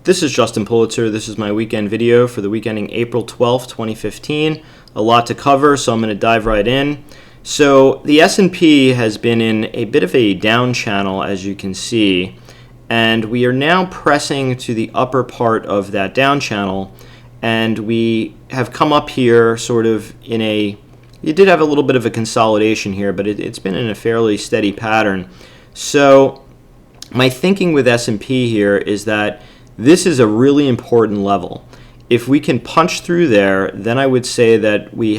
This is Justin Pulitzer. This is my weekend video for the week ending April 12th, 2015. A lot to cover, so I'm going to dive right in. So the S&P has been in a bit of a down channel, as you can see, and we are now pressing to the upper part of that down channel, and we have come up here sort of in a, it did have a little bit of a consolidation here, but it's been in a fairly steady pattern. So my thinking with S&P here is that this is a really important level. If we can punch through there, then I would say that we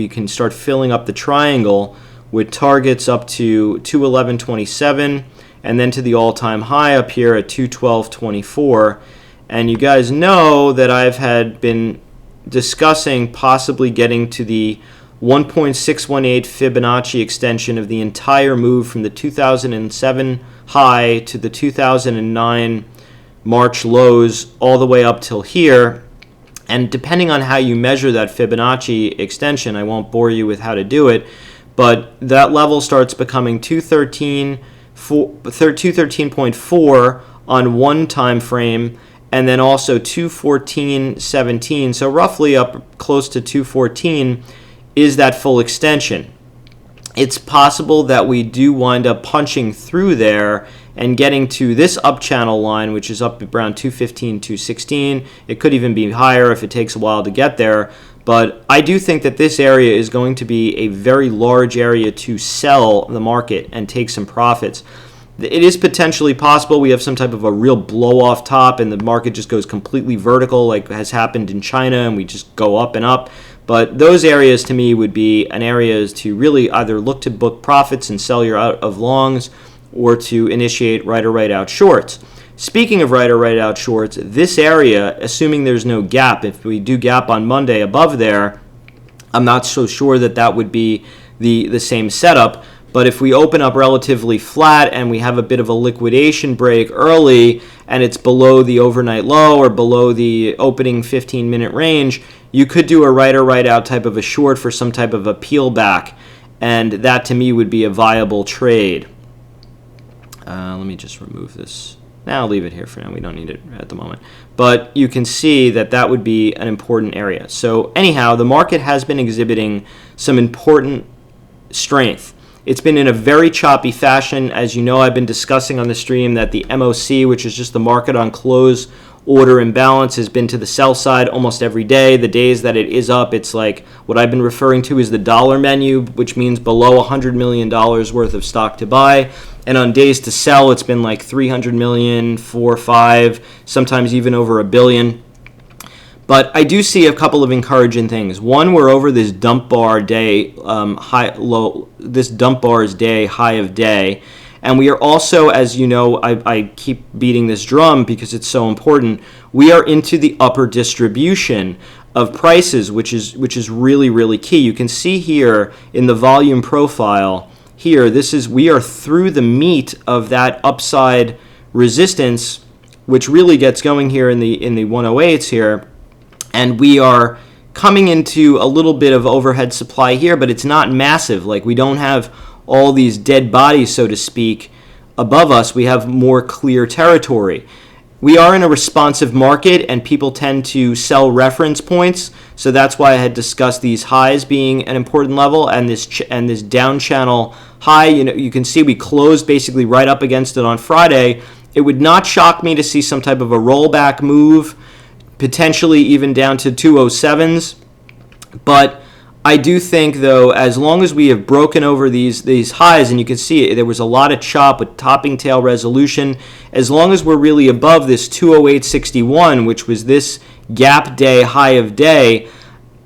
can start filling up the triangle with targets up to 211.27 and then to the all-time high up here at 212.24. And you guys know that I've been discussing possibly getting to the 1.618 Fibonacci extension of the entire move from the 2007 high to the 2009 March lows all the way up till here. And depending on how you measure that Fibonacci extension, I won't bore you with how to do it, but that level starts becoming 213.4 on one time frame, and then also 214.17, so roughly up close to 214 is that full extension. It's possible that we do wind up punching through there and getting to this up channel line, which is up around 215, 216. It could even be higher if it takes a while to get there. But I do think that this area is going to be a very large area to sell the market and take some profits. It is potentially possible we have some type of a real blow off top and the market just goes completely vertical like has happened in China and we just go up and up. But those areas to me would be an areas to really either look to book profits and sell your out of longs or to initiate right or right out shorts. Speaking of right or right out shorts, this area, assuming there's no gap, if we do gap on Monday above there, I'm not so sure that that would be the same setup. But if we open up relatively flat and we have a bit of a liquidation break early and it's below the overnight low or below the opening 15-minute range, you could do a right or right out type of a short for some type of a peel back. And that to me would be a viable trade. Let me just remove this. Now I'll leave it here for now. We don't need it at the moment. But you can see that that would be an important area. So anyhow, the market has been exhibiting some important strength. It's been in a very choppy fashion. As you know, I've been discussing on the stream that the MOC, which is just the market on close order imbalance, has been to the sell side almost every day. The days that it is up, it's like what I've been referring to is the dollar menu, which means below $100 million worth of stock to buy. And on days to sell, it's been like 300 million, 4, 5, sometimes even over $1 billion. But I do see a couple of encouraging things. One, we're over this dump bar day this dump bar's day high of day, and we are also, as you know, I keep beating this drum because it's so important. We are into the upper distribution of prices, which is really, really key. You can see here in the volume profile. Here, we are through the meat of that upside resistance, which really gets going here in the 108s here, and we are coming into a little bit of overhead supply here, but it's not massive. Like, we don't have all these dead bodies, so to speak, above us. We have more clear territory. We are in a responsive market, and people tend to sell reference points, so that's why I had discussed these highs being an important level, and this down channel high. You can see we closed basically right up against it on Friday. It would not shock me to see some type of a rollback move, potentially even down to 207s, but I do think, though, as long as we have broken over these highs, and you can see there was a lot of chop with topping tail resolution, as long as we're really above this 208.61, which was this gap day, high of day,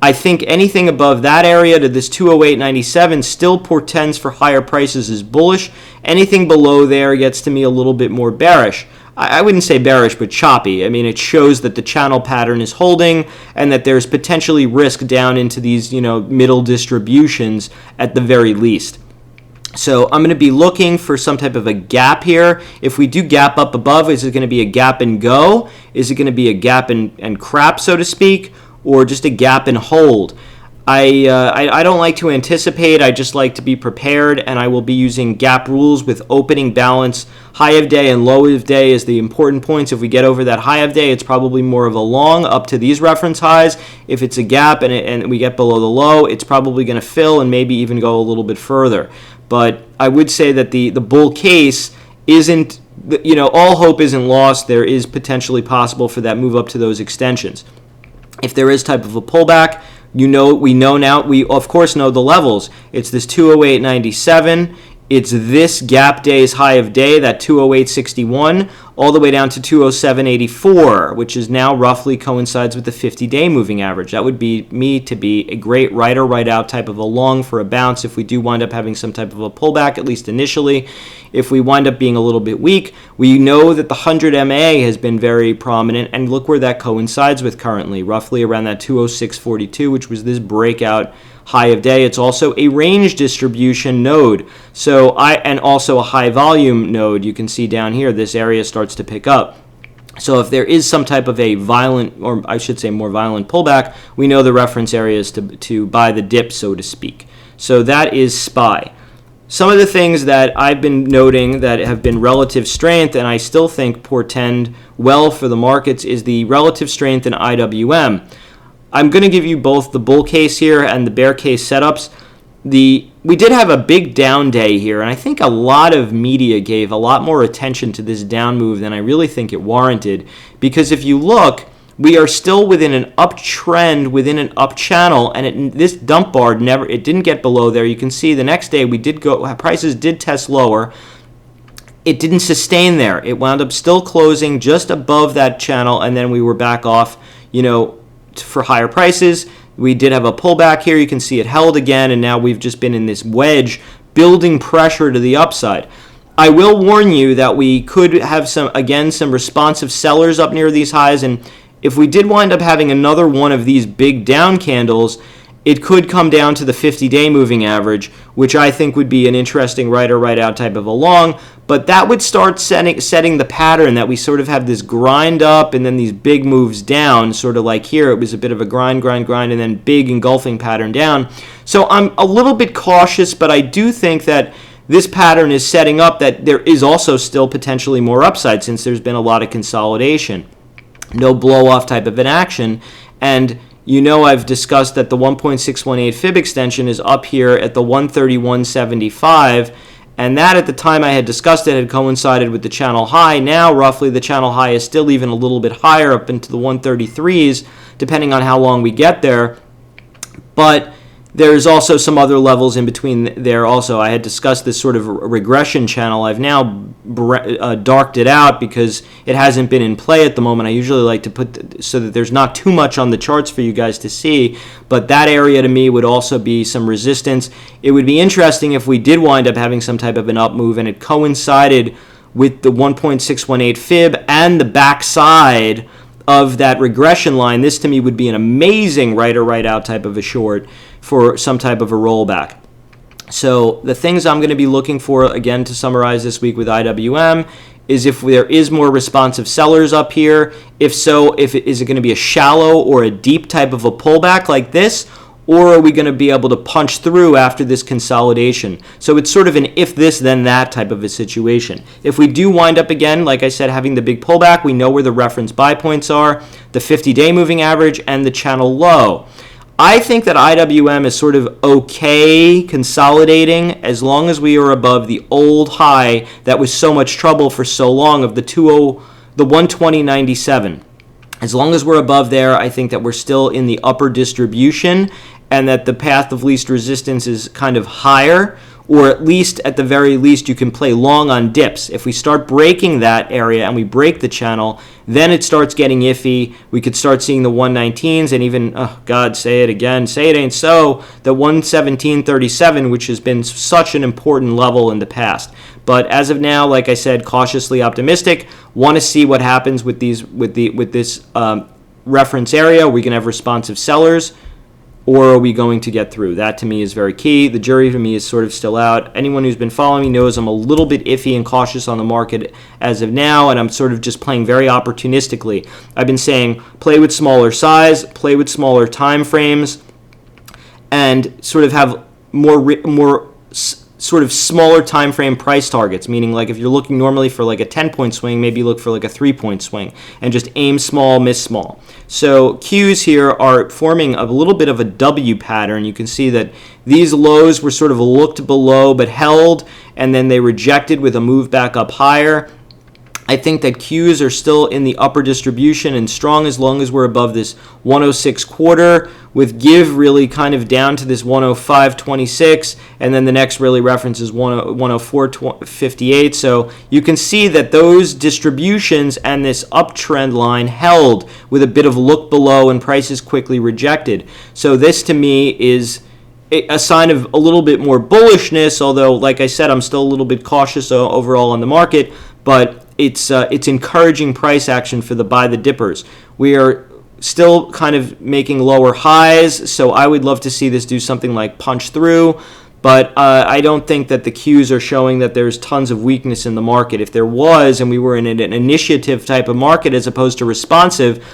I think anything above that area to this 208.97 still portends for higher prices as bullish. Anything below there gets to me a little bit more bearish. I wouldn't say bearish, but choppy. I mean, it shows that the channel pattern is holding and that there's potentially risk down into these, middle distributions at the very least. So I'm going to be looking for some type of a gap here. If we do gap up above, is it going to be a gap and go? Is it going to be a gap and crap, so to speak, or just a gap and hold? I don't like to anticipate. I just like to be prepared, and I will be using gap rules with opening balance, high of day and low of day as the important points. If we get over that high of day, it's probably more of a long up to these reference highs. If it's a gap and we get below the low, it's probably going to fill and maybe even go a little bit further. But I would say that the bull case isn't, all hope isn't lost. There is potentially possible for that move up to those extensions. If there is type of a pullback, we know now, we of course know the levels. It's this 208.97. It's this gap day's high of day, that 208.61, all the way down to 207.84, which is now roughly coincides with the 50-day moving average. That would be me to be a great right or right out type of a long for a bounce if we do wind up having some type of a pullback, at least initially. If we wind up being a little bit weak, we know that the 100 MA has been very prominent, and look where that coincides with currently, roughly around that 206.42, which was this breakout high of day. It's also a range distribution node, and also a high volume node. You can see down here this area starts to pick up. So if there is some type of a violent, or I should say more violent pullback, we know the reference areas to buy the dip, so to speak. So that is SPY. Some of the things that I've been noting that have been relative strength, and I still think portend well for the markets, is the relative strength in IWM. I'm going to give you both the bull case here and the bear case setups. We did have a big down day here, and I think a lot of media gave a lot more attention to this down move than I really think it warranted, because if you look, we are still within an uptrend, within an up channel, and this dump bar it didn't get below there. You can see the next day prices did test lower. It didn't sustain there. It wound up still closing just above that channel, and then we were back off, for higher prices. We did have a pullback here. You can see it held again, and now we've just been in this wedge building pressure to the upside. I will warn you that we could have some responsive sellers up near these highs, and if we did wind up having another one of these big down candles, it could come down to the 50-day moving average, which I think would be an interesting right or right out type of a long, but that would start setting the pattern that we sort of have this grind up and then these big moves down, sort of like here. It was a bit of a grind, and then big engulfing pattern down. So I'm a little bit cautious, but I do think that this pattern is setting up that there is also still potentially more upside since there's been a lot of consolidation. No blow-off type of an action, and I've discussed that the 1.618 fib extension is up here at the 131.75, and that at the time I had discussed it had coincided with the channel high. Now roughly the channel high is still even a little bit higher, up into the 133s, depending on how long we get there. But there's also some other levels in between there also. I had discussed this sort of regression channel. I've now darked it out because it hasn't been in play at the moment. I usually like to put so that there's not too much on the charts for you guys to see, but that area to me would also be some resistance. It would be interesting if we did wind up having some type of an up move and it coincided with the 1.618 fib and the backside of that regression line. This to me would be an amazing right or right out type of a short for some type of a rollback. So the things I'm going to be looking for, again, to summarize this week with IWM, is if there is more responsive sellers up here. If so, is it going to be a shallow or a deep type of a pullback like this, or are we going to be able to punch through after this consolidation? So it's sort of an if this, then that type of a situation. If we do wind up again, like I said, having the big pullback, we know where the reference buy points are, the 50-day moving average, and the channel low. I think that IWM is sort of okay consolidating as long as we are above the old high that was so much trouble for so long of the 120.97. As long as we're above there, I think that we're still in the upper distribution and that the path of least resistance is kind of higher, or at least, at the very least, you can play long on dips. If we start breaking that area and we break the channel, then it starts getting iffy. We could start seeing the 119s and even, oh God, say it again, say it ain't so, the 117.37, which has been such an important level in the past. But as of now, like I said, cautiously optimistic. Want to see what happens with this reference area. Are we going to have responsive sellers, or are we going to get through? That to me is very key. The jury to me is sort of still out. Anyone who's been following me knows I'm a little bit iffy and cautious on the market as of now, and I'm sort of just playing very opportunistically. I've been saying play with smaller size, play with smaller time frames, and sort of have more sort of smaller time frame price targets, meaning like if you're looking normally for like a 10-point swing, maybe you look for like a 3-point swing and just aim small, miss small. So Qs here are forming a little bit of a W pattern. You can see that these lows were sort of looked below but held, and then they rejected with a move back up higher. I think that Qs are still in the upper distribution and strong as long as we're above this 106 quarter, with give really kind of down to this 105.26, and then the next really reference is 104.58. So you can see that those distributions and this uptrend line held with a bit of look below and prices quickly rejected. So this to me is a sign of a little bit more bullishness, although like I said, I'm still a little bit cautious overall on the market, but it's encouraging price action for the buy the dippers. We are still kind of making lower highs, so I would love to see this do something like punch through, but I don't think that the Qs are showing that there's tons of weakness in the market. If there was, and we were in an initiative type of market as opposed to responsive,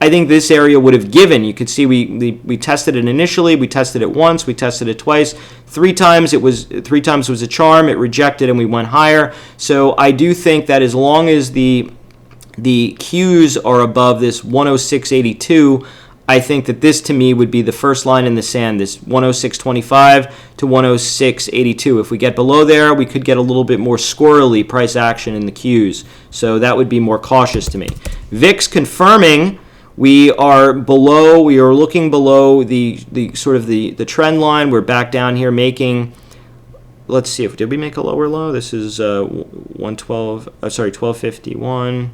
I think this area would have given. You could see we tested it initially, we tested it once, we tested it twice, three times was a charm, it rejected and we went higher. So I do think that as long as the Qs are above this 106.82, I think that this to me would be the first line in the sand, this 106.25 to 106.82. If we get below there, we could get a little bit more squirrely price action in the Qs. So that would be more cautious to me. VIX confirming. We are looking below the sort of the trend line. We're back down here making, let's see, did we make a lower low? This is 1251.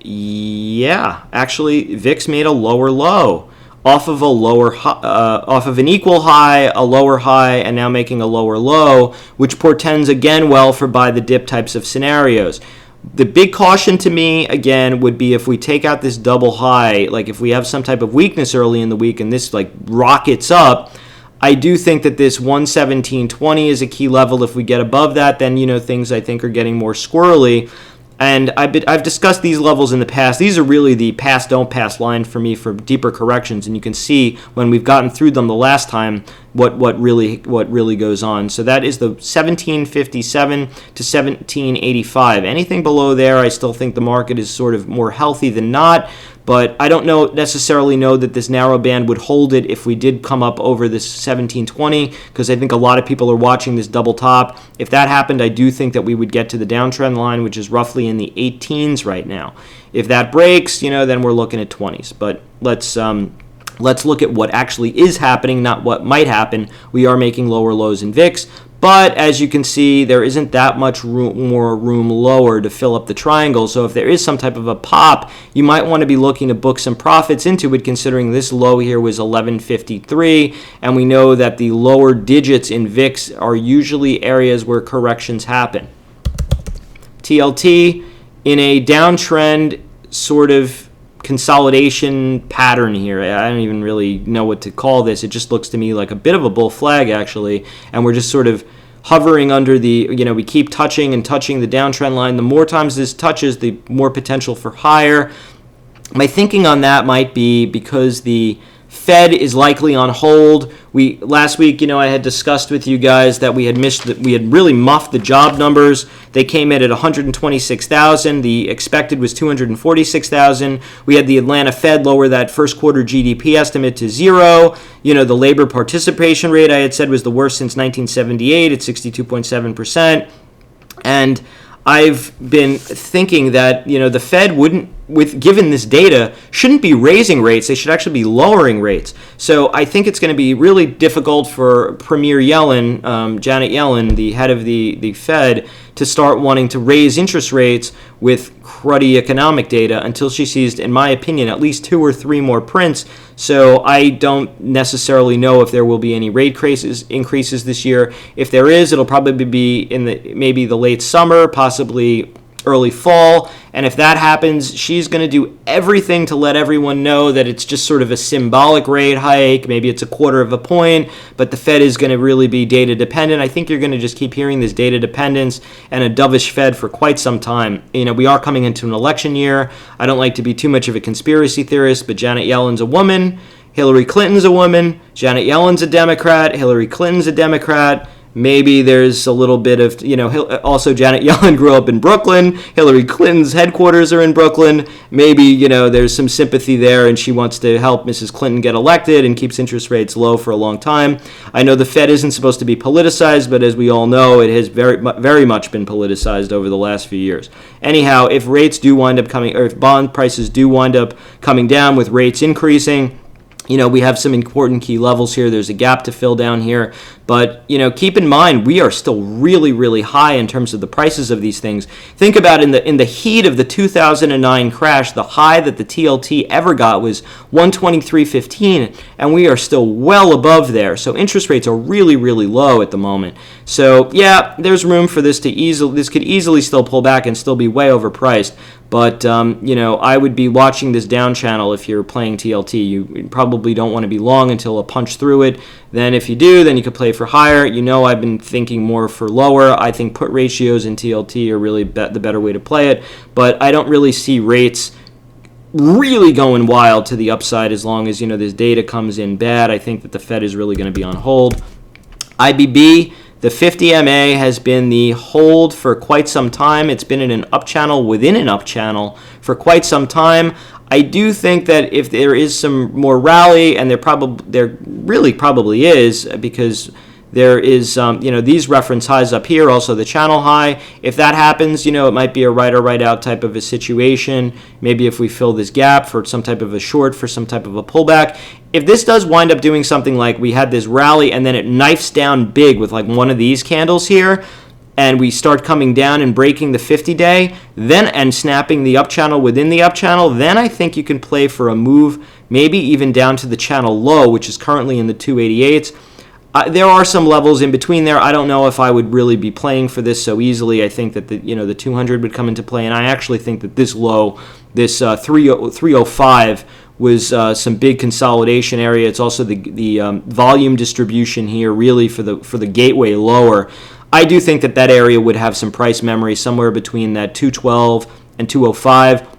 Yeah, actually VIX made a lower low off of off of an equal high, a lower high, and now making a lower low, which portends again well for buy the dip types of scenarios. The big caution to me, again, would be if we take out this double high, like if we have some type of weakness early in the week and this like rockets up, I do think that this 117.20 is a key level. If we get above that, then, things I think are getting more squirrely. And I've discussed these levels in the past. These are really the pass, don't pass line for me for deeper corrections. And you can see when we've gotten through them the last time what really goes on. So that is the 1757 to 1785. Anything below there, I still think the market is sort of more healthy than not. But I don't necessarily know that this narrow band would hold it if we did come up over this 1720, because I think a lot of people are watching this double top. If that happened, I do think that we would get to the downtrend line, which is roughly in the 18s right now. If that breaks, then we're looking at 20s. But let's look at what actually is happening, not what might happen. We are making lower lows in VIX. But as you can see, there isn't that much more room lower to fill up the triangle. So if there is some type of a pop, you might want to be looking to book some profits into it, considering this low here was 1153. And we know that the lower digits in VIX are usually areas where corrections happen. TLT in a downtrend sort of consolidation pattern here. I don't even really know what to call this. It just looks to me like a bit of a bull flag, actually, and we're just sort of hovering under the, we keep touching the downtrend line. The more times this touches, the more potential for higher. My thinking on that might be because the Fed is likely on hold. Last week, I had discussed with you guys that we had really muffed the job numbers. They came in at 126,000. The expected was 246,000. We had the Atlanta Fed lower that first quarter GDP estimate to 0. The labor participation rate I had said was the worst since 1978 at 62.7%. And I've been thinking that, the Fed given this data, shouldn't be raising rates. They should actually be lowering rates. So I think it's going to be really difficult for Premier Yellen, Janet Yellen, the head of the Fed, to start wanting to raise interest rates with cruddy economic data until she sees, in my opinion, at least 2 or 3 more prints. So I don't necessarily know if there will be any rate increases this year. If there is, it'll probably be in maybe the late summer, possibly early fall. And if that happens, she's going to do everything to let everyone know that it's just sort of a symbolic rate hike. Maybe it's a 1/4 point, but the Fed is going to really be data dependent. I think you're going to just keep hearing this data dependence and a dovish Fed for quite some time. We are coming into an election year. I don't like to be too much of a conspiracy theorist, but Janet Yellen's a woman. Hillary Clinton's a woman, Janet Yellen's a Democrat, Hillary Clinton's a Democrat. Maybe there's a little bit of, also Janet Yellen grew up in Brooklyn. Hillary Clinton's headquarters are in Brooklyn. Maybe, there's some sympathy there and she wants to help Mrs. Clinton get elected and keeps interest rates low for a long time. I know the Fed isn't supposed to be politicized, but as we all know, it has very, very much been politicized over the last few years. Anyhow, if rates do wind up coming, or if bond prices do wind up coming down with rates increasing, we have some important key levels here. There's a gap to fill down here. But, keep in mind, we are still really, really high in terms of the prices of these things. Think about in the heat of the 2009 crash, the high that the TLT ever got was 123.15, and we are still well above there. So interest rates are really, really low at the moment. So, yeah, there's room for this this could easily still pull back and still be way overpriced. But, I would be watching this down channel if you're playing TLT. You probably don't want to be long until a punch through it. Then if you do, then you could play for higher. I've been thinking more for lower. I think put ratios in TLT are really the better way to play it. But I don't really see rates really going wild to the upside as long as, this data comes in bad. I think that the Fed is really going to be on hold. IBB, the 50 MA has been the hold for quite some time. It's been in an up channel within an up channel for quite some time. I do think that if there is some more rally, and there really probably is, because there is, these reference highs up here, also the channel high. If that happens, it might be a right or right out type of a situation. Maybe if we fill this gap for some type of a short, for some type of a pullback. If this does wind up doing something like we had this rally and then it knifes down big with like one of these candles here, and we start coming down and breaking the 50-day, then and snapping the up channel within the up channel, then I think you can play for a move, maybe even down to the channel low, which is currently in the 288s. There are some levels in between there. I don't know if I would really be playing for this so easily. I think that the 200 would come into play, and I actually think that this low, this 305, was some big consolidation area. It's also the volume distribution here, really for the gateway lower. I do think that area would have some price memory somewhere between that 212 and 205.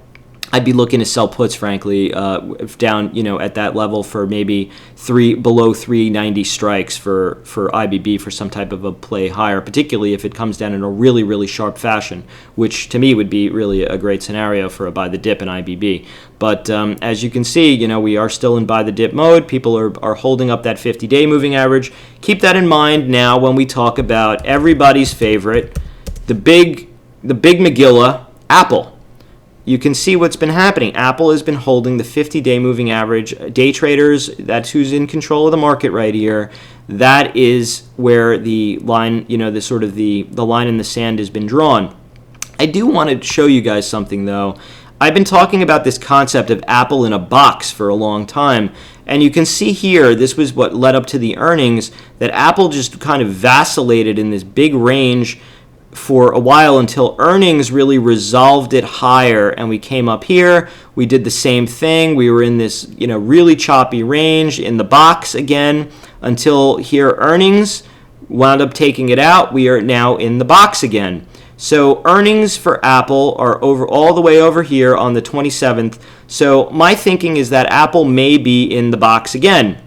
I'd be looking to sell puts, frankly, down, at that level for maybe below 390 strikes for IBB for some type of a play higher, particularly if it comes down in a really, really sharp fashion, which to me would be really a great scenario for a buy the dip in IBB. But as you can see, we are still in buy the dip mode. People are holding up that 50-day moving average. Keep that in mind now when we talk about everybody's favorite, the big Megillah, Apple. You can see what's been happening. Apple has been holding the 50-day moving average. Day traders, that's who's in control of the market right here. That is where the line, the line in the sand has been drawn. I do want to show you guys something, though. I've been talking about this concept of Apple in a box for a long time. And you can see here, this was what led up to the earnings, that Apple just kind of vacillated in this big range for a while until earnings really resolved it higher, and we came up here. We did the same thing. We were in this really choppy range in the box again until here earnings wound up taking it out. We are now in the box again. So earnings for Apple are all the way over here on the 27th. So my thinking is that Apple may be in the box again.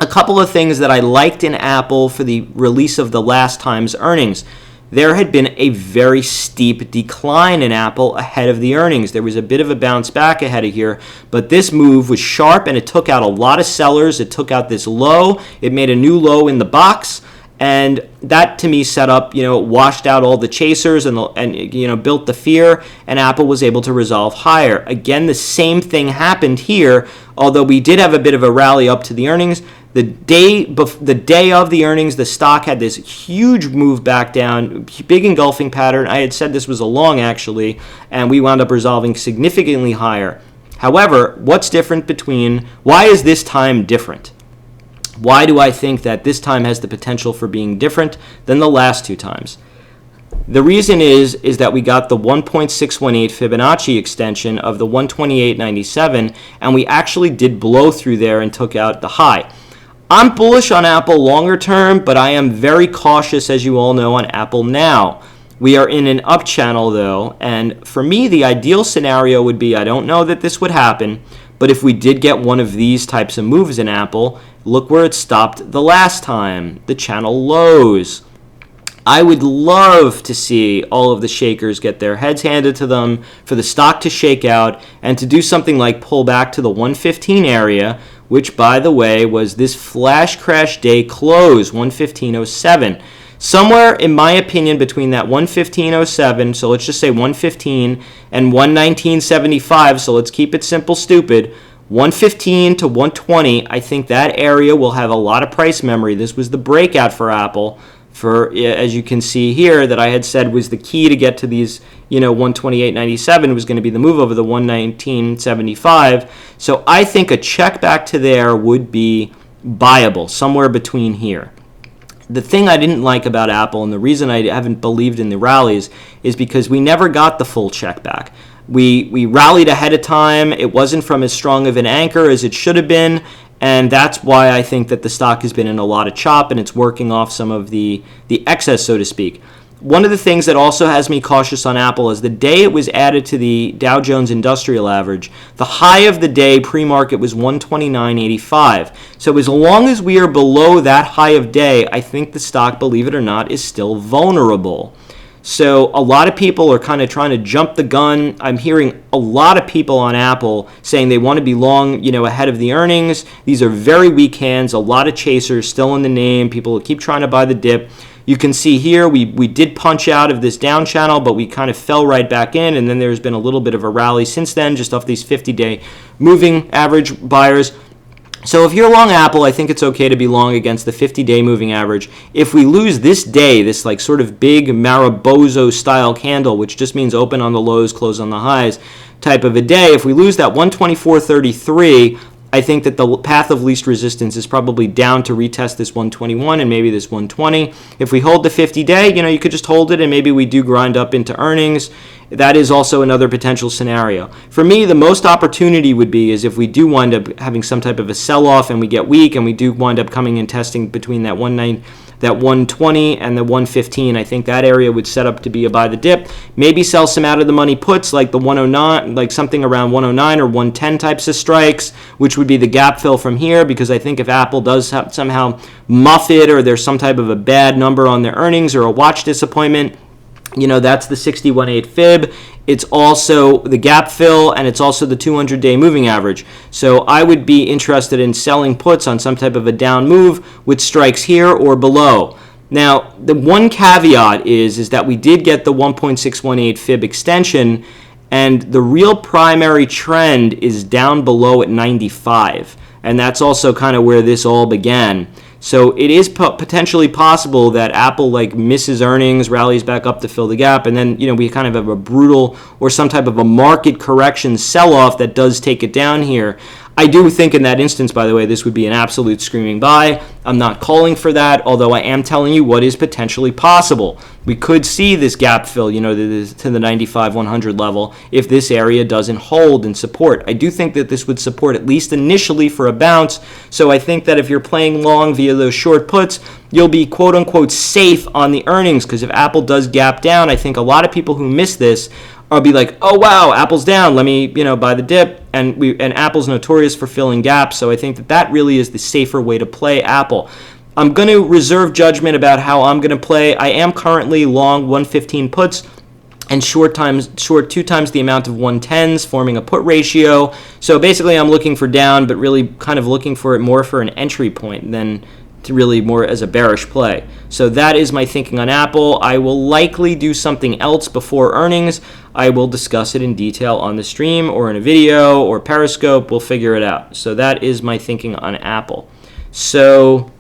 A couple of things that I liked in Apple for the release of the last time's earnings. There had been a very steep decline in Apple ahead of the earnings. There was a bit of a bounce back ahead of here, but this move was sharp and it took out a lot of sellers. It took out this low. It made a new low in the box, and that to me set up, washed out all the chasers and built the fear, and Apple was able to resolve higher. Again, the same thing happened here, although we did have a bit of a rally up to the earnings. The day of the earnings, the stock had this huge move back down, big engulfing pattern. I had said this was a long, actually, and we wound up resolving significantly higher. However, what's different why is this time different? Why do I think that this time has the potential for being different than the last two times? The reason is that we got the 1.618 Fibonacci extension of the 128.97, and we actually did blow through there and took out the high. I'm bullish on Apple longer term, but I am very cautious, as you all know, on Apple now. We are in an up channel, though, and for me, the ideal scenario would be, I don't know that this would happen, But if we did get one of these types of moves in Apple, look where it stopped the last time, the channel lows. I would love to see all of the shakers get their heads handed to them, for the stock to shake out and to do something like pull back to the 115 area, which, by the way, was this flash crash day close, 115.07. Somewhere, in my opinion, between that 115.07, so let's just say 115, and 119.75, so let's keep it simple, stupid, 115 to 120, I think that area will have a lot of price memory. This was the breakout for Apple, for, as you can see here, that I had said was the key to get to these, 128.97 was going to be the move over the 119.75. So I think a check back to there would be buyable, somewhere between here. The thing I didn't like about Apple, and the reason I haven't believed in the rallies, is because we never got the full check back. We rallied ahead of time. It wasn't from as strong of an anchor as it should have been. And that's why I think that the stock has been in a lot of chop and it's working off some of the excess, so to speak. One of the things that also has me cautious on Apple is the day it was added to the Dow Jones Industrial Average, the high of the day pre-market was 129.85. So as long as we are below that high of day, I think the stock, believe it or not, is still vulnerable. So a lot of people are kind of trying to jump the gun. I'm hearing a lot of people on Apple saying they want to be long, ahead of the earnings. These are very weak hands, a lot of chasers still in the name. People keep trying to buy the dip. You can see here we did punch out of this down channel, but we kind of fell right back in, and then there's been a little bit of a rally since then, just off these 50-day moving average buyers. So if you're long Apple, I think it's okay to be long against the 50-day moving average. If we lose this day, this like sort of big Mariboso style candle, which just means open on the lows, close on the highs type of a day, if we lose that 124.33, I think that the path of least resistance is probably down to retest this 121 and maybe this 120. If we hold the 50-day, you could just hold it and maybe we do grind up into earnings. That is also another potential scenario. For me, the most opportunity would be is if we do wind up having some type of a sell-off and we get weak and we do wind up coming and testing between that 120 and the 115. I think that area would set up to be a buy the dip. Maybe sell some out of the money puts like the 109, like something around 109 or 110 types of strikes, which would be the gap fill from here, because I think if Apple does somehow muff it or there's some type of a bad number on their earnings or a watch disappointment, that's the 61.8 fib. It's also the gap fill, and it's also the 200-day moving average. So I would be interested in selling puts on some type of a down move with strikes here or below. Now, the one caveat is that we did get the 1.618 fib extension, and the real primary trend is down below at 95. And that's also kind of where this all began. So it is potentially possible that Apple misses earnings, rallies back up to fill the gap, and then we kind of have a brutal or some type of a market correction sell-off that does take it down here. I do think in that instance, by the way, this would be an absolute screaming buy. I'm not calling for that, although I am telling you what is potentially possible. We could see this gap fill, to the 95-100 level if this area doesn't hold and support. I do think that this would support at least initially for a bounce. So I think that if you're playing long via those short puts, you'll be quote-unquote safe on the earnings, because if Apple does gap down, I think a lot of people who miss this I'll be like, oh wow, Apple's down. Let me, buy the dip. And Apple's notorious for filling gaps, so I think that really is the safer way to play Apple. I'm going to reserve judgment about how I'm going to play. I am currently long 115 puts and short 2 times the amount of 110s, forming a put ratio. So basically, I'm looking for down, but really kind of looking for it more for an entry point than to really more as a bearish play. So that is my thinking on Apple. I will likely do something else before earnings. I will discuss it in detail on the stream or in a video or Periscope. We'll figure it out. So that is my thinking on Apple. So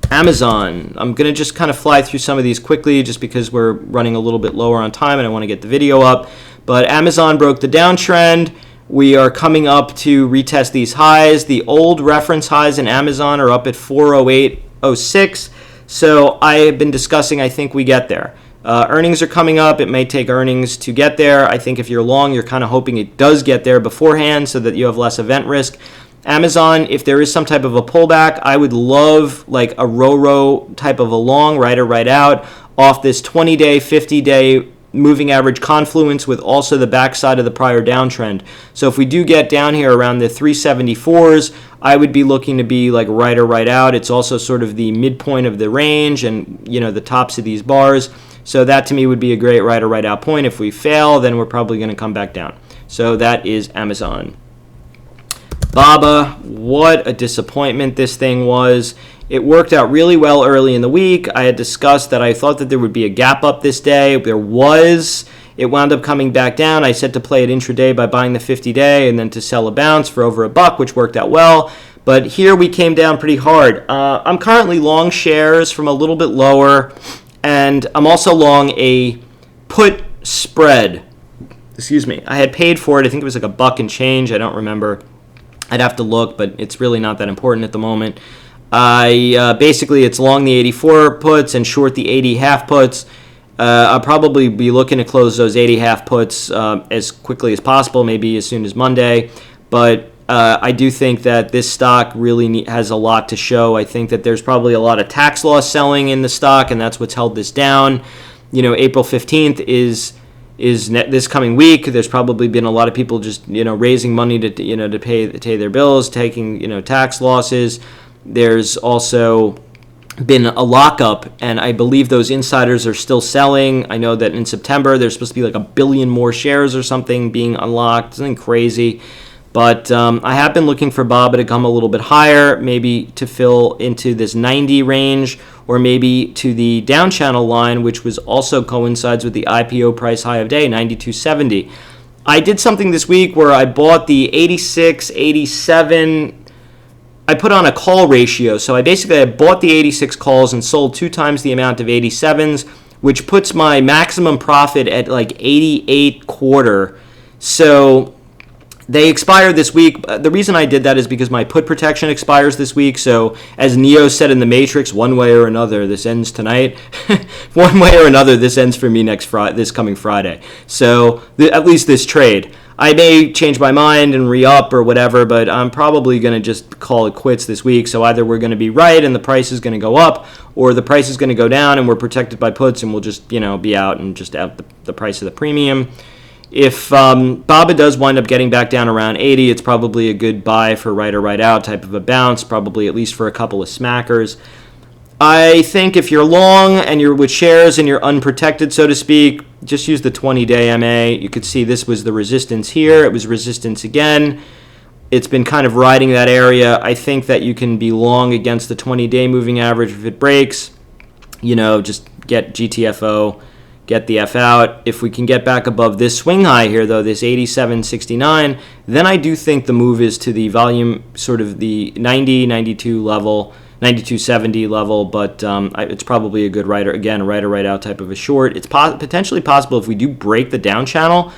Amazon, I'm going to just kind of fly through some of these quickly just because we're running a little bit lower on time and I want to get the video up. But Amazon broke the downtrend. We are coming up to retest these highs. The old reference highs in Amazon are up at 408.06. So I have been discussing, I think we get there. Earnings are coming up. It may take earnings to get there. I think if you're long, you're kind of hoping it does get there beforehand so that you have less event risk. Amazon, if there is some type of a pullback, I would love a row type of a long, right or right out, off this 20-day, 50-day moving average confluence with also the backside of the prior downtrend. So if we do get down here around the 374s, I would be looking to be like right or right out. It's also sort of the midpoint of the range and, you know, the tops of these bars. So that to me would be a great right or right out point. If we fail, then we're probably going to come back down. So that is Amazon. BABA, what a disappointment this thing was. It worked out really well early in the week. I had discussed that I thought that there would be a gap up this day. There was. It wound up coming back down. I said to play it intraday by buying the 50-day and then to sell a bounce for over $1, which worked out well. But here we came down pretty hard. I'm currently long shares from a little bit lower, and I'm also long a put spread. Excuse me. I had paid for it. I think it was like $1 and change. I don't remember. I'd have to look, but it's really not that important at the moment. Basically, it's long the 84 puts and short the 80 half puts. I'll probably be looking to close those 80 half puts as quickly as possible, maybe as soon as Monday. But I do think that this stock really has a lot to show. I think that there's probably a lot of tax loss selling in the stock, and that's what's held this down. You know, April 15th is this coming week. There's probably been a lot of people just, you know, raising money to pay their bills, taking, you know, tax losses. There's also been a lockup, and I believe those insiders are still selling. I know that in September there's supposed to be like 1 billion more shares or something being unlocked, something crazy. But I have been looking for BABA to come a little bit higher, maybe to fill into this 90 range, or maybe to the down channel line, which was also coincides with the IPO price high of day, 92.70. I did something this week where I bought the 86, 87. I put on a call ratio. So I bought the 86 calls and sold 2 times the amount of 87s, which puts my maximum profit at like 88.25. So they expired this week. The reason I did that is because my put protection expires this week. So as Neo said in The Matrix, one way or another, this ends tonight. One way or another, this ends for me this coming Friday. So at least this trade. I may change my mind and re-up or whatever, but I'm probably going to just call it quits this week. So either we're going to be right and the price is going to go up, or the price is going to go down and we're protected by puts and we'll just, you know, be out and just out the price of the premium. If BABA does wind up getting back down around 80, it's probably a good buy for right or right out type of a bounce, probably at least for a couple of smackers. I think if you're long and you're with shares and you're unprotected, so to speak, just use the 20-day MA. You could see this was the resistance here. It was resistance again. It's been kind of riding that area. I think that you can be long against the 20-day moving average if it breaks. You know, just get GTFO, get the F out. If we can get back above this swing high here, though, this 87.69, then I do think the move is to the volume, sort of the 90, 92 level, 92.70 level, but it's probably a good right or right out type of a short. It's potentially possible if we do break the down channel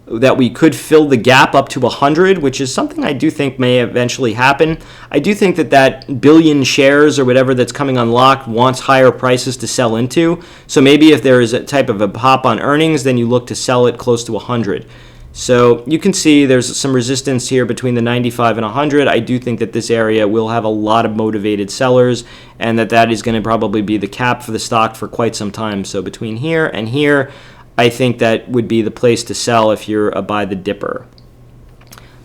that we could fill the gap up to 100, which is something I do think may eventually happen. I do think that billion shares or whatever that's coming unlocked wants higher prices to sell into. So maybe if there is a type of a pop on earnings, then you look to sell it close to 100. So you can see there's some resistance here between the 95 and 100. I do think that this area will have a lot of motivated sellers, and that is going to probably be the cap for the stock for quite some time. So between here and here, I think that would be the place to sell if you're a buy the dipper.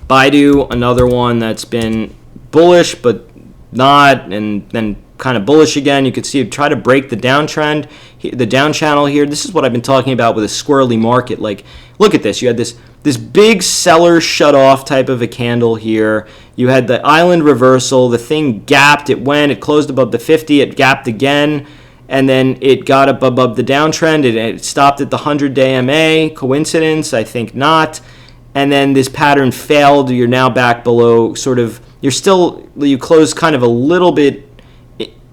BIDU, another one that's been bullish but not, and then kind of bullish again. You could see it try to break the downtrend, the down channel here. This is what I've been talking about with a squirrely market. Like, look at this. You had this big seller shut off type of a candle here. You had the island reversal. The thing gapped. It closed above the 50. It gapped again. And then it got up above the downtrend. It stopped at the 100-day MA. Coincidence? I think not. And then this pattern failed. You're now back below you closed kind of a little bit.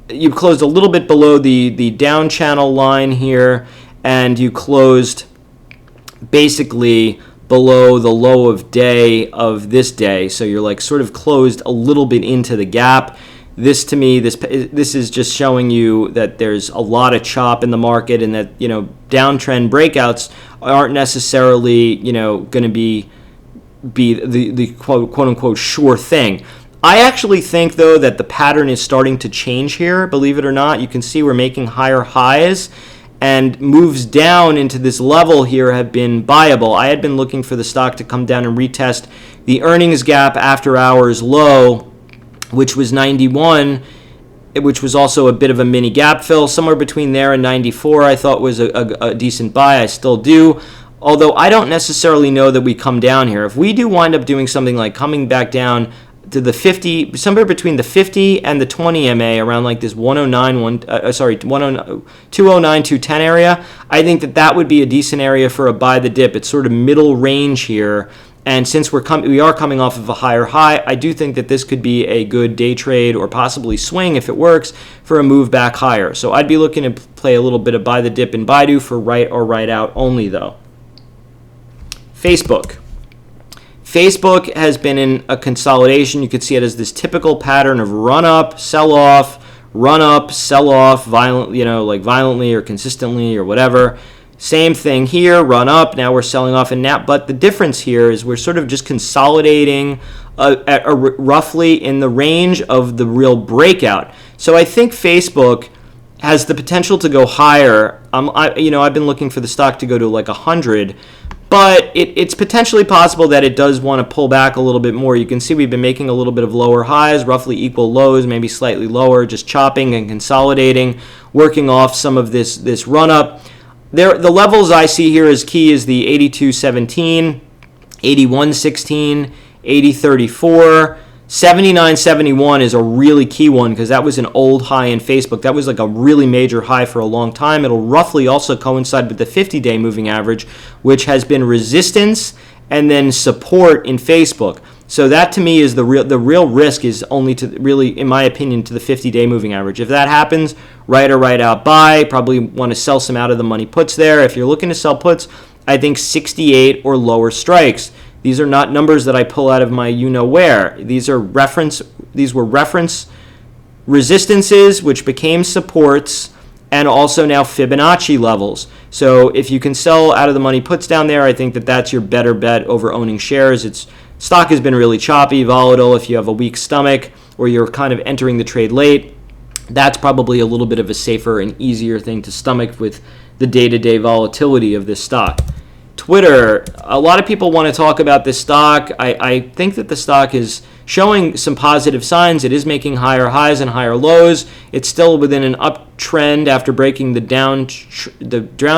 You closed a little bit below the down channel line here, and you closed basically below the low of day of this day. So you're like sort of closed a little bit into the gap. This to me, this is just showing you that there's a lot of chop in the market, and that, you know, downtrend breakouts aren't necessarily, you know, going to be the quote unquote sure thing. I actually think, though, that the pattern is starting to change here. Believe it or not, you can see we're making higher highs, and moves down into this level here have been buyable. I had been looking for the stock to come down and retest the earnings gap after hours low, which was 91, which was also a bit of a mini gap fill. Somewhere between there and 94 I thought was a decent buy. I still do. Although I don't necessarily know that we come down here. If we do wind up doing something like coming back down to the 50, somewhere between the 50 and the 20 MA, around like this 109, 209, 210 area, I think that would be a decent area for a buy the dip. It's sort of middle range here. And since we are coming off of a higher high, I do think that this could be a good day trade or possibly swing, if it works, for a move back higher. So I'd be looking to play a little bit of buy the dip in BIDU for right or right out only, though. Facebook. Facebook has been in a consolidation. You could see it as this typical pattern of run up, sell off, violently or consistently or whatever. Same thing here, run up, now we're selling off, but the difference here is we're sort of just consolidating roughly in the range of the real breakout. So I think Facebook has the potential to go higher. I've been looking for the stock to go to like 100, but it's potentially possible that it does want to pull back a little bit more. You can see we've been making a little bit of lower highs, roughly equal lows, maybe slightly lower, just chopping and consolidating, working off some of this run up. The levels I see here as key is the 82.17, 81.16, 80.34. 79.71 is a really key one because that was an old high in Facebook. That was like a really major high for a long time. It'll roughly also coincide with the 50-day moving average, which has been resistance and then support in Facebook. So that to me is the real risk is only to really, in my opinion, to the 50-day moving average. If that happens, right or right out buy. Probably want to sell some out of the money puts there. If you're looking to sell puts, I think 68 or lower strikes. These are not numbers that I pull out of my you-know-where. These were reference resistances, which became supports, and also now Fibonacci levels. So if you can sell out of the money puts down there, I think that's your better bet over owning shares. Stock has been really choppy, volatile. If you have a weak stomach or you're kind of entering the trade late, that's probably a little bit of a safer and easier thing to stomach with the day-to-day volatility of this stock. Twitter, a lot of people want to talk about this stock. I think that the stock is showing some positive signs. It is making higher highs and higher lows. It's still within an uptrend after breaking the down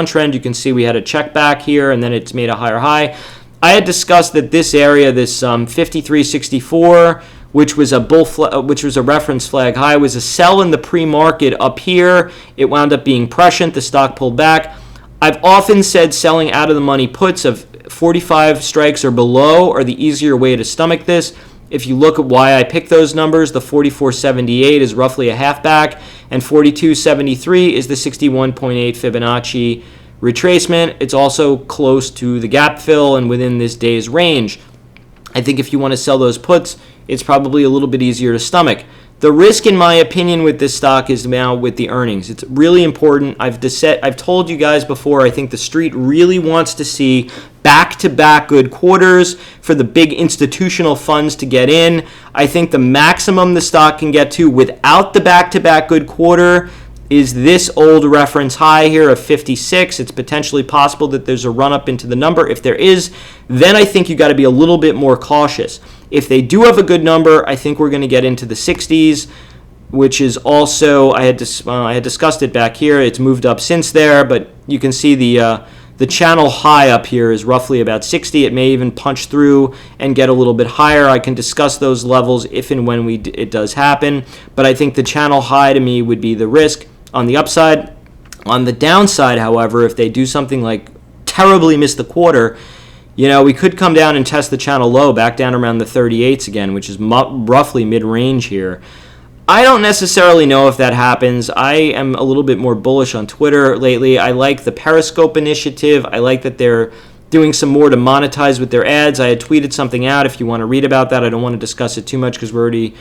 trend. You can see we had a check back here, and then it's made a higher high. I had discussed that this area, this 53.64, which was a reference flag high, was a sell in the pre-market up here. It wound up being prescient. The stock pulled back. I've often said selling out of the money puts of 45 strikes or below are the easier way to stomach this. If you look at why I picked those numbers, the 44.78 is roughly a half back, and 42.73 is the 61.8 Fibonacci retracement. It's also close to the gap fill and within this day's range. I think if you want to sell those puts, it's probably a little bit easier to stomach. The risk, in my opinion, with this stock is now with the earnings. It's really important. I've told you guys before, I think the street really wants to see back-to-back good quarters for the big institutional funds to get in. I think the maximum the stock can get to without the back-to-back good quarter is this old reference high here of 56. It's potentially possible that there's a run-up into the number. If there is, then I think you got to be a little bit more cautious. If they do have a good number, I think we're going to get into the 60s, which is also, I had discussed it back here. It's moved up since there, but you can see the channel high up here is roughly about 60. It may even punch through and get a little bit higher. I can discuss those levels if and when it does happen, but I think the channel high to me would be the risk on the upside. On the downside, however, if they do something like terribly miss the quarter, we could come down and test the channel low back down around the 38s again, which is roughly mid-range here. I don't necessarily know if that happens. I am a little bit more bullish on Twitter lately. I like the Periscope initiative. I like that they're doing some more to monetize with their ads. I had tweeted something out. If you want to read about that, I don't want to discuss it too much because we're already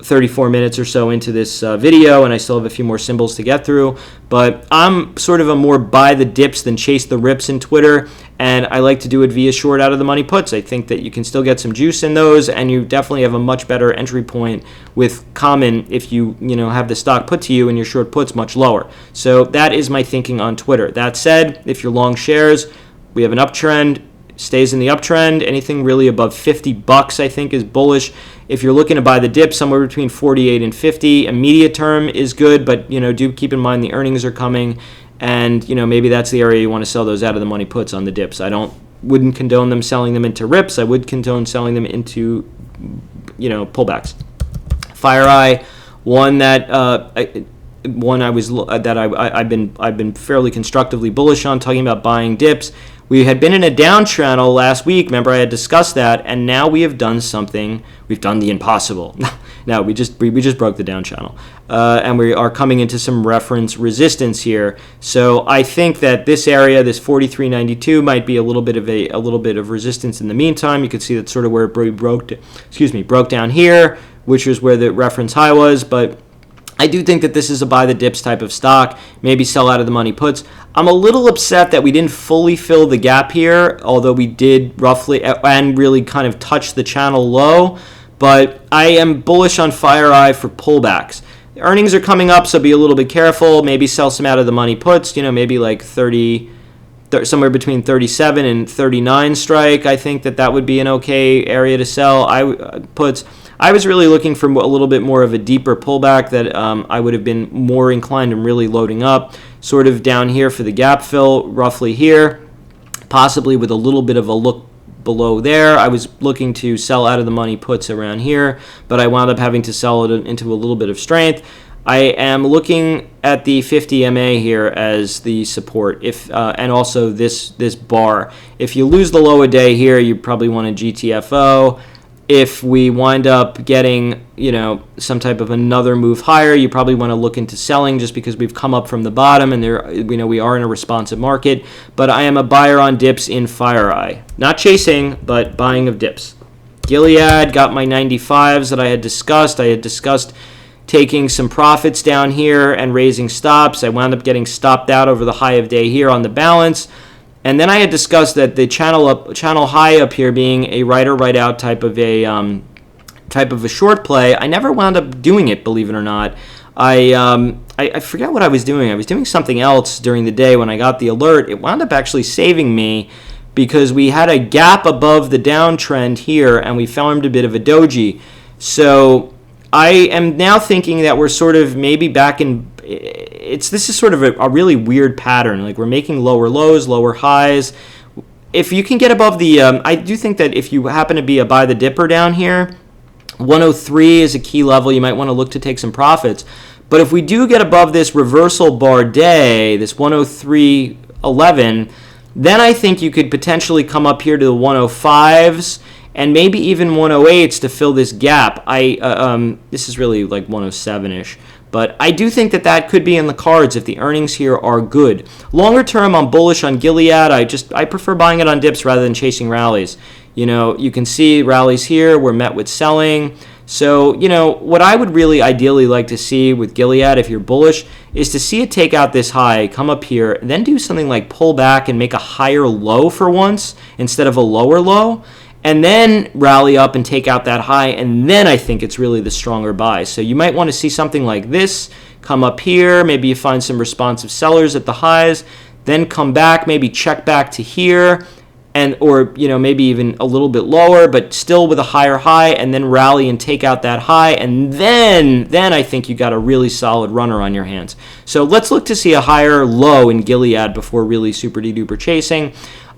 34 minutes or so into this video, and I still have a few more symbols to get through. But I'm sort of a more buy the dips than chase the rips in Twitter, and I like to do it via short out of the money puts. I think that you can still get some juice in those, and you definitely have a much better entry point with common if you have the stock put to you and your short puts much lower. So that is my thinking on Twitter. That said, if you're long shares, we have an uptrend, stays in the uptrend. Anything really above $50 I think is bullish. If you're looking to buy the dip, somewhere between 48 and 50, immediate term is good, but do keep in mind the earnings are coming, and maybe that's the area you want to sell those out of the money puts on the dips. Wouldn't condone them selling them into rips. I would condone selling them into pullbacks. FEYE, I've been fairly constructively bullish on, talking about buying dips. We had been in a down channel last week. Remember, I had discussed that, and now we have done something. We've done the impossible. No, we just broke the down channel, and we are coming into some reference resistance here. So I think that this area, this 43.92, might be a little bit of resistance in the meantime. You can see that's sort of where it broke down here, which was where the reference high was, but I do think that this is a buy the dips type of stock, maybe sell out of the money puts. I'm a little upset that we didn't fully fill the gap here, although we did roughly and really kind of touch the channel low, but I am bullish on FEYE for pullbacks. The earnings are coming up, so be a little bit careful. Maybe sell some out of the money puts, maybe like 30, somewhere between 37 and 39 strike. I think that would be an okay area to sell. I was really looking for a little bit more of a deeper pullback that I would have been more inclined in really loading up, sort of down here for the gap fill, roughly here, possibly with a little bit of a look below there. I was looking to sell out of the money puts around here, but I wound up having to sell it into a little bit of strength. I am looking at the 50 MA here as the support, and also this bar. If you lose the low a day here, you probably want a GTFO. If we wind up getting, some type of another move higher, you probably want to look into selling just because we've come up from the bottom and we are in a responsive market. But I am a buyer on dips in FEYE. Not chasing, but buying of dips. Gilead got my 95s that I had discussed. I had discussed taking some profits down here and raising stops. I wound up getting stopped out over the high of day here on the balance. And then I had discussed that the channel high up here being a right or right out type of a short play. I never wound up doing it, believe it or not. I forget what I was doing. I was doing something else during the day when I got the alert. It wound up actually saving me because we had a gap above the downtrend here and we formed a bit of a doji. So I am now thinking that we're sort of maybe back in. This is sort of a really weird pattern. Like we're making lower lows, lower highs. If you can get above the, I do think that if you happen to be a buy the dipper down here, 103 is a key level. You might want to look to take some profits. But if we do get above this reversal bar day, this 103.11, then I think you could potentially come up here to the 105s and maybe even 108s to fill this gap. This is really like 107-ish. But I do think that could be in the cards if the earnings here are good. Longer term, I'm bullish on Gilead. I prefer buying it on dips rather than chasing rallies. You can see rallies here were met with selling. So, what I would really ideally like to see with Gilead, if you're bullish, is to see it take out this high, come up here, then do something like pull back and make a higher low for once instead of a lower low, and then rally up and take out that high, and then I think it's really the stronger buy. So you might want to see something like this, come up here, maybe you find some responsive sellers at the highs, then come back, maybe check back to here, or maybe even a little bit lower, but still with a higher high, and then rally and take out that high, and then I think you got a really solid runner on your hands. So let's look to see a higher low in Gilead before really super duper chasing.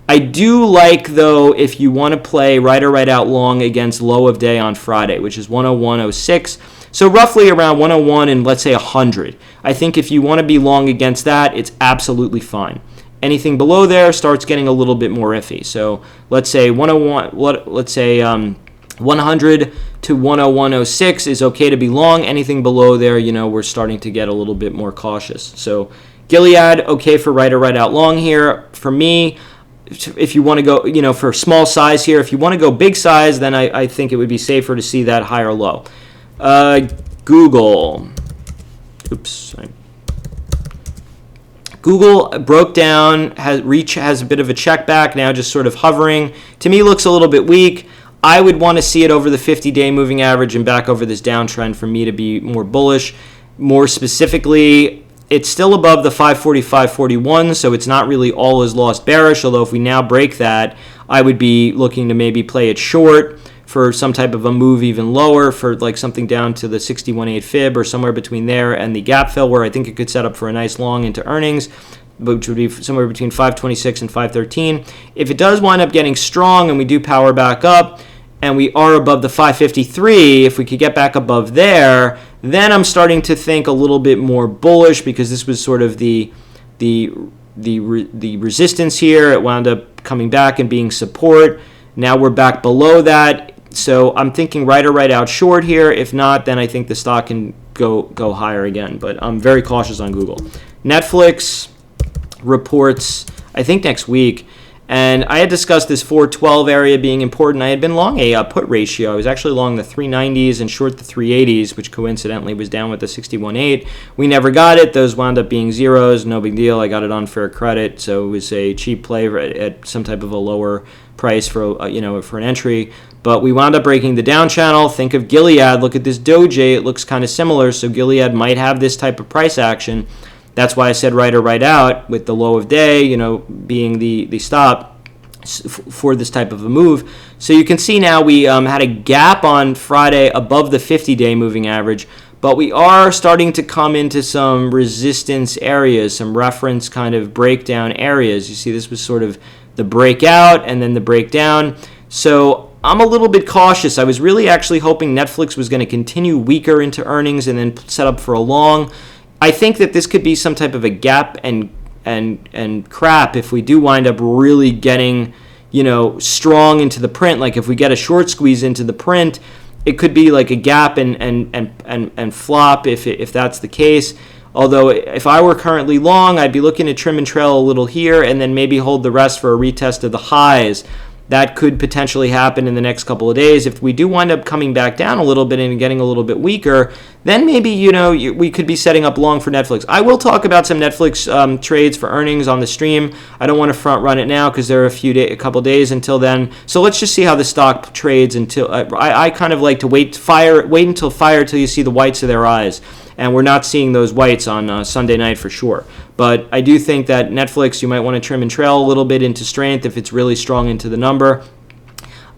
I do like, though, if you want to play right or right out long against low of day on Friday, which is 101.06, so roughly around 101 and let's say 100. I think if you want to be long against that, it's absolutely fine. Anything below there starts getting a little bit more iffy. So let's say 100 to 101.06 is okay to be long. Anything below there, we're starting to get a little bit more cautious. So Gilead, okay for right or right out long here. For me, if you want to go, for small size here, if you want to go big size, then I think it would be safer to see that higher low. Google. Google broke down, has a bit of a check back, now just sort of hovering. To me, looks a little bit weak. I would want to see it over the 50-day moving average and back over this downtrend for me to be more bullish. More specifically, it's still above the 540-541, so it's not really all is lost bearish, although if we now break that, I would be looking to maybe play it short for some type of a move even lower, for like something down to the 61.8 fib or somewhere between there and the gap fill, where I think it could set up for a nice long into earnings, which would be somewhere between 526 and 513. If it does wind up getting strong and we do power back up and we are above the 553, if we could get back above there, then I'm starting to think a little bit more bullish, because this was sort of the resistance here. It wound up coming back and being support. Now we're back below that. So I'm thinking right or right out short here. If not, then I think the stock can go higher again. But I'm very cautious on Google. Netflix reports, I think, next week. And I had discussed this 412 area being important. I had been long a put ratio. I was actually long the 390s and short the 380s, which coincidentally was down with the 61.8. We never got it. Those wound up being zeros. No big deal. I got it on fair credit, so it was a cheap play at some type of a lower price for for an entry. But we wound up breaking the down channel. Think of Gilead. Look at this doji. It looks kind of similar. So Gilead might have this type of price action. That's why I said right or right out, with the low of day, being the stop for this type of a move. So you can see now we had a gap on Friday above the 50-day moving average, but we are starting to come into some resistance areas, some reference kind of breakdown areas. You see this was sort of the breakout and then the breakdown. So I'm a little bit cautious. I was really actually hoping Netflix was going to continue weaker into earnings and then set up for a long. I think that this could be some type of a gap and crap if we do wind up really getting, strong into the print. Like if we get a short squeeze into the print, it could be like a gap and flop if that's the case. Although if I were currently long, I'd be looking to trim and trail a little here and then maybe hold the rest for a retest of the highs. That could potentially happen in the next couple of days. If we do wind up coming back down a little bit and getting a little bit weaker, then maybe, we could be setting up long for Netflix. I will talk about some Netflix trades for earnings on the stream. I don't want to front run it now because there are a couple days until then. So let's just see how the stock trades until I kind of like to wait until fire till you see the whites of their eyes. And we're not seeing those whites on Sunday night for sure. But I do think that Netflix, you might want to trim and trail a little bit into strength if it's really strong into the number.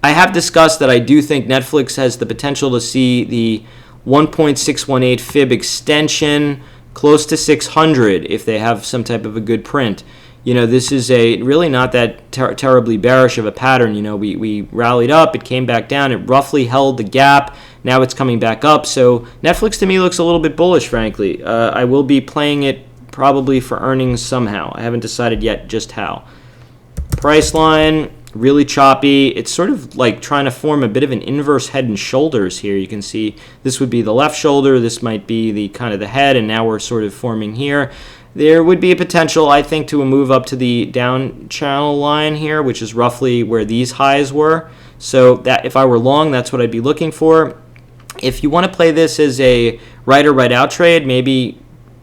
I have discussed that I do think Netflix has the potential to see the 1.618 fib extension close to 600 if they have some type of a good print. This is really not that terribly bearish of a pattern. We rallied up, it came back down, it roughly held the gap. Now it's coming back up. So Netflix to me looks a little bit bullish, frankly. I will be playing it probably for earnings somehow. I haven't decided yet just how. Price line, really choppy. It's sort of like trying to form a bit of an inverse head and shoulders here. You can see this would be the left shoulder. This might be the kind of the head, and now we're sort of forming here. There would be a potential, I think, to a move up to the down channel line here, which is roughly where these highs were. So that if I were long, that's what I'd be looking for. If you want to play this as a right or right out trade, maybe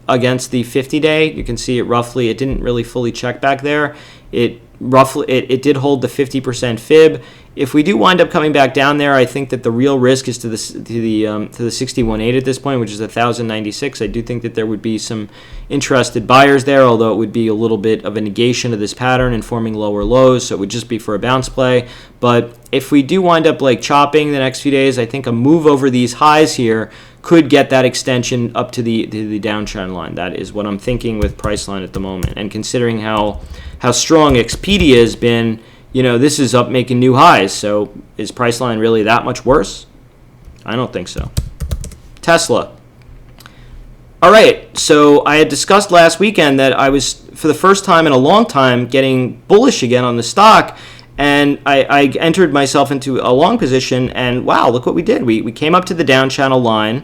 against the 50-day, you can see it roughly. It didn't really fully check back there. It did hold the 50% fib. If we do wind up coming back down there, I think that the real risk is to the 61.8 at this point, which is 1,096. I do think that there would be some interested buyers there, although it would be a little bit of a negation of this pattern and forming lower lows, so it would just be for a bounce play. But if we do wind up like chopping the next few days, I think a move over these highs here could get that extension up to the down trend line. That is what I'm thinking with price line at the moment. And considering how strong Expedia has been, this is up making new highs. So is Priceline really that much worse? I don't think so. Tesla. All right, so I had discussed last weekend that I was, for the first time in a long time, getting bullish again on the stock. And I entered myself into a long position, and wow, look what we did. We came up to the down channel line.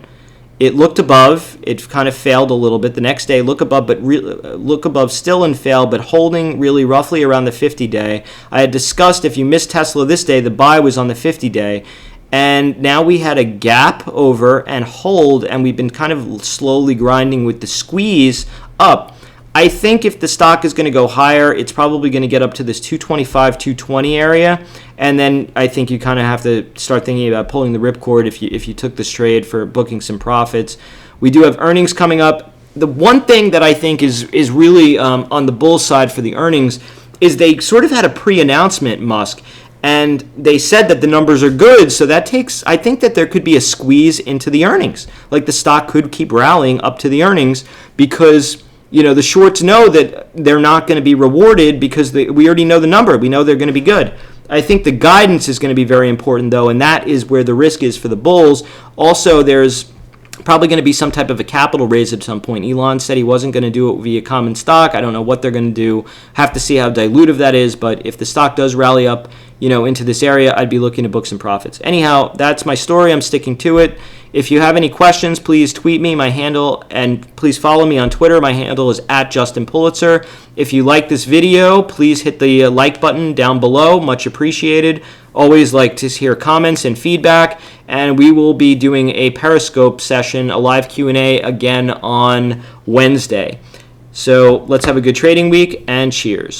It looked above. It kind of failed a little bit. The next day, look above still and failed, but holding really roughly around the 50-day. I had discussed if you missed Tesla this day, the buy was on the 50-day. And now we had a gap over and hold, and we've been kind of slowly grinding with the squeeze up. I think if the stock is going to go higher, it's probably going to get up to this 225, 220 area. And then I think you kind of have to start thinking about pulling the ripcord if you took this trade for booking some profits. We do have earnings coming up. The one thing that I think is really on the bull side for the earnings is they sort of had a pre-announcement, Musk, and they said that the numbers are good, so that takes, I think that there could be a squeeze into the earnings. Like the stock could keep rallying up to the earnings because, you know, the shorts know that they're not going to be rewarded because we already know the number. We know they're going to be good. I think the guidance is going to be very important, though, and that is where the risk is for the bulls. Also, there's probably going to be some type of a capital raise at some point. Elon said he wasn't going to do it via common stock. I don't know what they're going to do. Have to see how dilutive that is, but if the stock does rally up, you know, into this area, I'd be looking to book some profits. Anyhow, that's my story. I'm sticking to it. If you have any questions, please tweet me, my handle, and please follow me on Twitter. My handle is @JustinPulitzer. If you like this video, please hit the like button down below. Much appreciated. Always like to hear comments and feedback. And we will be doing a Periscope session, a live Q&A again on Wednesday. So let's have a good trading week, and cheers.